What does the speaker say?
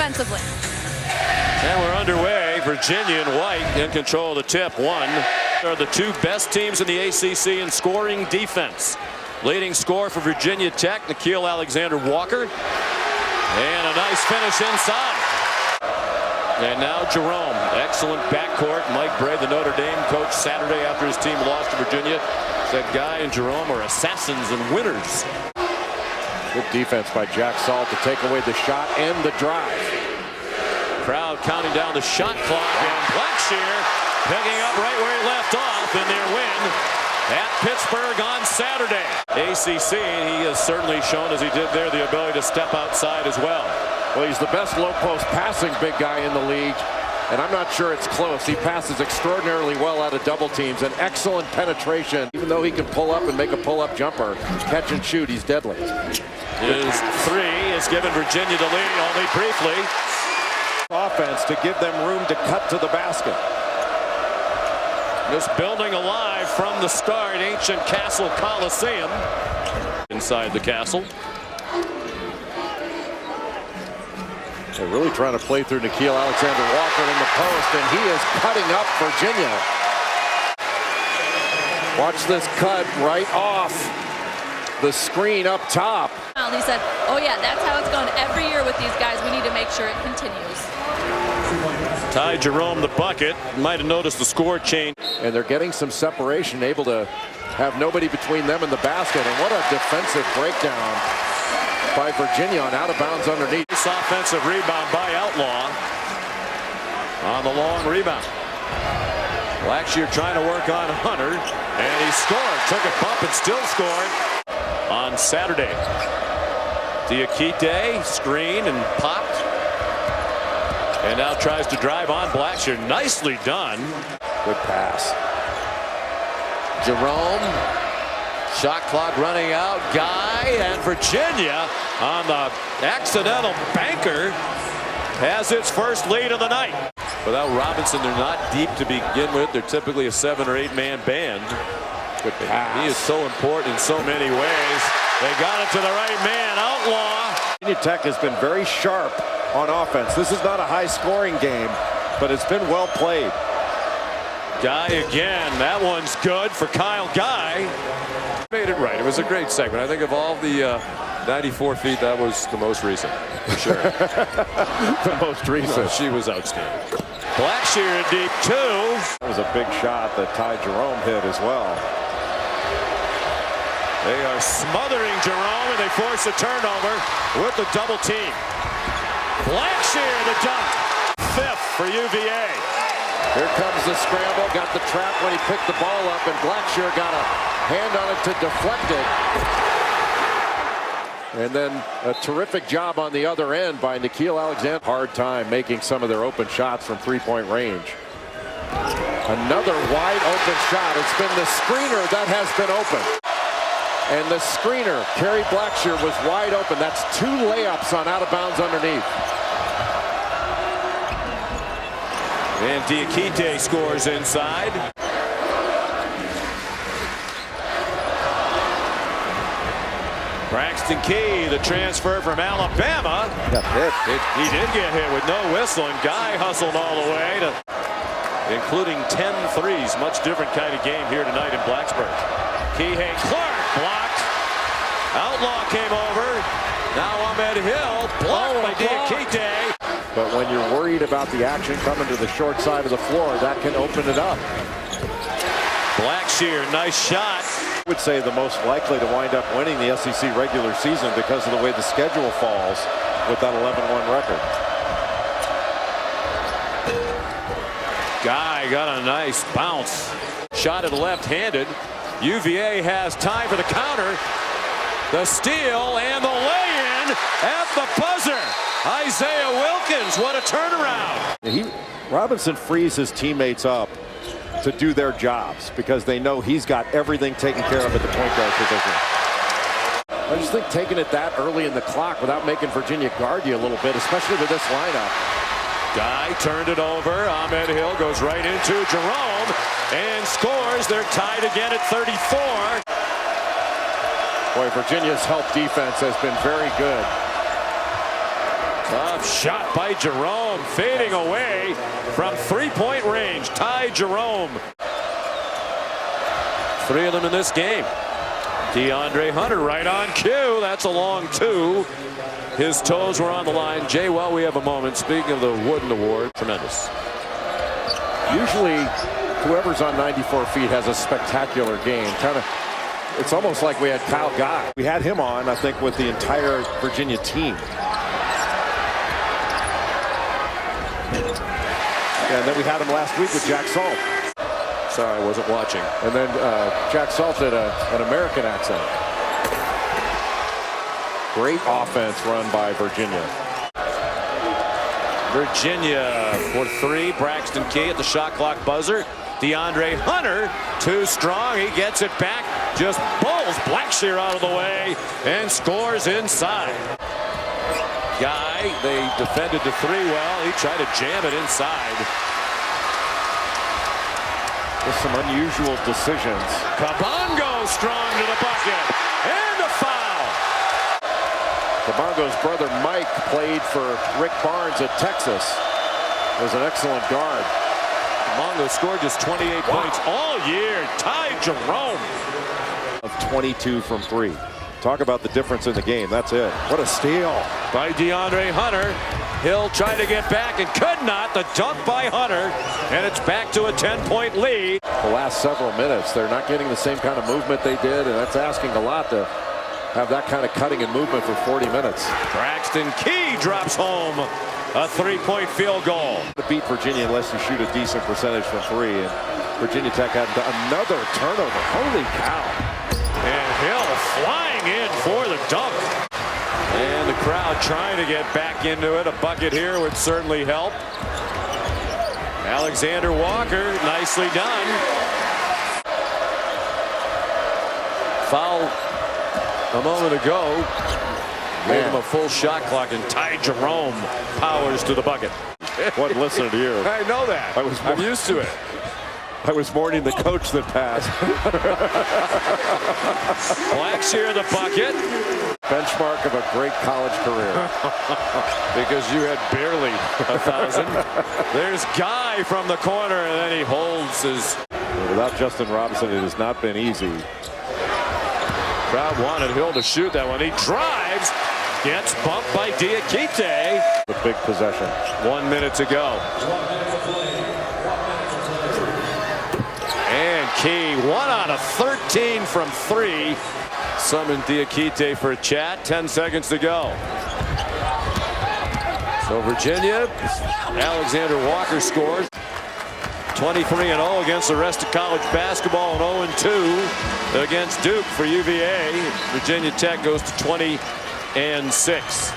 defensively. And we're underway. Virginia and White in control of the tip. One are the two best teams in the ACC in scoring defense. Leading scorer for Virginia Tech, Nickeil Alexander-Walker. And a nice finish inside. And now Jerome. Excellent backcourt. Mike Bray, the Notre Dame coach, Saturday after his team lost to Virginia, said Guy and Jerome are assassins and winners. Good defense by Jack Salt to take away the shot and the drive. Crowd counting down the shot clock, and Blackshear picking up right where he left off in their win at Pittsburgh on Saturday. ACC, he has certainly shown, as he did there, the ability to step outside as well. Well, he's the best low post passing big guy in the league, and I'm not sure it's close. He passes extraordinarily well out of double teams, and excellent penetration. Even though he can pull up and make a pull-up jumper, catch and shoot, he's deadly. His three has given Virginia the lead only briefly. Offense to give them room to cut to the basket. This building alive from the start, ancient Castle Coliseum. Inside the castle. They're really trying to play through Nickeil Alexander-Walker in the post, and he is cutting up Virginia. Watch this cut right off the screen up top. He said, oh yeah, that's how it's going every year with these guys. We need to make sure it continues. Ty Jerome the bucket. Might have noticed the score change. And they're getting some separation, able to have nobody between them and the basket. And what a defensive breakdown by Virginia on out of bounds underneath. This offensive rebound by Outlaw on the long rebound. Blackshear trying to work on Hunter, and he scored. Took a bump and still scored on Saturday. Diakite screen and popped, and now tries to drive on Blackshear. Nicely done. Good pass. Jerome. Shot clock running out. Guy, and Virginia on the accidental banker has its first lead of the night. Without Robinson, they're not deep to begin with. They're typically a 7- or 8-man band. Good pass. He is so important in so many ways. They got it to the right man. Outlaw. Virginia Tech has been very sharp on offense. This is not a high-scoring game, but it's been well played. Guy again. That one's good for Kyle Guy. Made it right. It was a great segment. I think of all the 94 feet, that was the most recent. For sure. The most recent. No, she was outstanding. Blackshear deep two. That was a big shot that Ty Jerome hit as well. They are smothering Jerome, and they force a turnover with the double team. Blackshear the dunk. Fifth for UVA. Here comes the scramble. Got the trap when he picked the ball up, and Blackshear got a hand on it to deflect it. And then a terrific job on the other end by Nickeil Alexander. Hard time making some of their open shots from three-point range. Another wide open shot. It's been the screener that has been open. And the screener, Kerry Blackshear, was wide open. That's two layups on out of bounds underneath. And Diakite scores inside. Braxton Key, the transfer from Alabama. Got hit. He did get hit with no whistle, and Guy hustled all the way to including 10 threes. Much different kind of game here tonight in Blacksburg. Kihei Clark blocked. Outlaw came over. Now Ahmed Hill blocked by Diakite. But when you're worried about the action coming to the short side of the floor, that can open it up. Blackshear, nice shot. I would say the most likely to wind up winning the SEC regular season because of the way the schedule falls with that 11-1 record. Guy got a nice bounce. Shot it left-handed. UVA has time for the counter. The steal and the lay-in at the buzzer. Isaiah Wilkins, what a turnaround. Robinson frees his teammates up to do their jobs because they know he's got everything taken care of at the point guard position. I just think taking it that early in the clock without making Virginia guard you a little bit, especially with this lineup. Guy turned it over. Ahmed Hill goes right into Jerome and scores. They're tied again at 34. Boy, Virginia's help defense has been very good. Tough shot by Jerome, fading away from three-point range. Ty Jerome. 3 of them in this game. DeAndre Hunter right on cue. That's a long 2. His toes were on the line. Jay, while we have a moment, speaking of the Wooden Award, tremendous. Usually, whoever's on 94 feet has a spectacular game. It's almost like we had Kyle Guy. We had him on, I think, with the entire Virginia team. And then we had him last week with Jack Salt. Sorry, I wasn't watching. And then Jack Salt had an American accent. Great offense run by Virginia. Virginia for 3. Braxton Key at the shot clock buzzer. DeAndre Hunter, too strong. He gets it back. Just bowls Blackshear out of the way and scores inside. Guy, they defended the 3 well. He tried to jam it inside. With some unusual decisions. Kabongo strong to the bucket. And a foul. Kabongo's brother Mike played for Rick Barnes at Texas. Was an excellent guard. Kabongo scored just 28 points all year. Ty Jerome. Of 22 from 3. Talk about the difference in the game. That's it. What a steal By DeAndre Hunter. He'll try to get back and could not. The dunk by Hunter. And it's back to a 10-point lead. The last several minutes, they're not getting the same kind of movement they did, and that's asking a lot to have that kind of cutting and movement for 40 minutes. Braxton Key drops home a 3-point field goal. To beat Virginia unless you shoot a decent percentage from 3, and Virginia Tech had another turnover. Holy cow. And Hill flying in for the dunk. And the crowd trying to get back into it. A bucket here would certainly help. Alexander Walker, nicely done. Foul a moment ago. Gave him a full shot clock, and Ty Jerome powers to the bucket. Wasn't listening to you. I know that. I'm used to it. I was mourning the coach that passed. Blackshear the bucket. Benchmark of a great college career. Because you had barely 1,000. There's Guy from the corner, and then he holds his. Without Justin Robinson, it has not been easy. Crowd wanted Hill to shoot that one. He drives, gets bumped by Diakite. A big possession. 1 minute to go. And Key, 1 out of 13 from 3. Summoned Diakite for a chat. 10 seconds to go. So Virginia, Alexander Walker scores. 23-0 against the rest of college basketball, and 0-2 against Duke for UVA. Virginia Tech goes to 20-6.